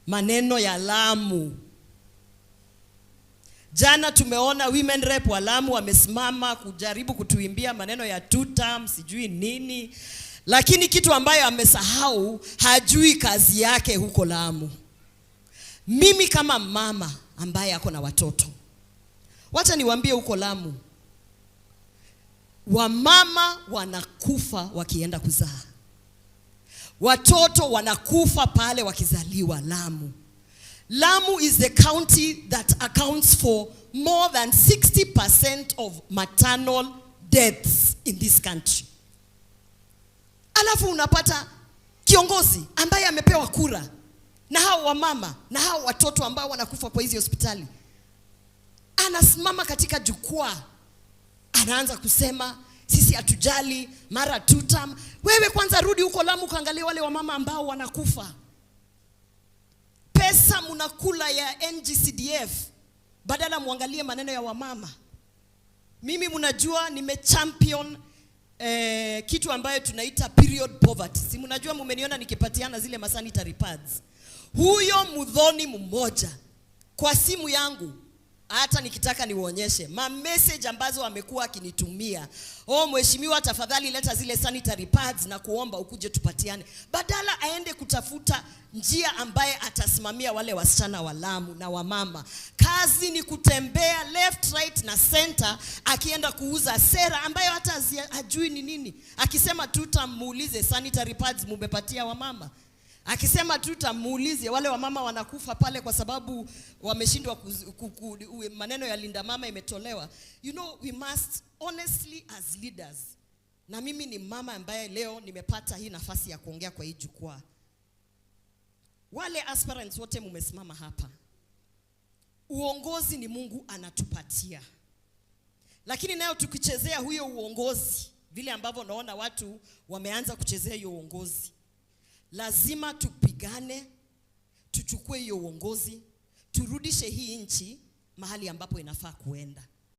maneno ya Lamu. Jana tumeona women rep wa Lamu wamesimama kujaribu kutuimbia maneno ya tutam sijui nini, lakini kitu ambayo amesahau, hajui kazi yake huko Lamu. Mimi kama mama ambaye ako na watoto, wacha niwaambie huko Lamu, wamama wanakufa wakienda kuzaa. Watoto wanakufa pale wakizaliwa Lamu. Lamu is the county that accounts for more than 60% of maternal deaths in this country. Alafu unapata kiongozi ambaye amepewa kura na hao wamama na hao watoto ambao wanakufa kwa hizi hospitali, anasimama katika jukwaa, anaanza kusema sisi hatujali, mara tutam. Wewe kwanza rudi huko Lamu kaangalia wale wamama ambao wanakufa. Pesa mnakula ya NGCDF badala muangalie maneno ya wamama. Mimi mnajua nimechampion kitu ambayo tunaita period poverty. Si mnajua, mmeniona nikipatiana zile sanitary pads. Huyo mudhoni mmoja kwa simu yangu, hata nikitaka niwaonyeshe message ambazo amekuwa akinitumia, mheshimiwa tafadhali leta zile sanitary pads na kuomba ukuje tupatiane, badala aende kutafuta njia ambaye atasimamia wale wasichana wa Lamu na wamama. Kazi ni kutembea left right na center, akienda kuuza sera ambayo hata hajui ni nini. Akisema tutamuulize sanitary pads mumepatia wamama, akisema tutamuulize wale wamama wanakufa pale kwa sababu wameshindwa maneno ya Linda Mama imetolewa. You know, we must honestly as leaders, na mimi ni mama ambaye leo nimepata hii nafasi ya kuongea kwa hii jukwaa. Wale aspirants wote mumesimama hapa, uongozi ni Mungu anatupatia, lakini nayo tukichezea huyo uongozi vile ambavyo naona watu wameanza kuchezea hiyo uongozi, lazima tupigane, tuchukue hiyo uongozi, turudishe hii nchi mahali ambapo inafaa kuenda.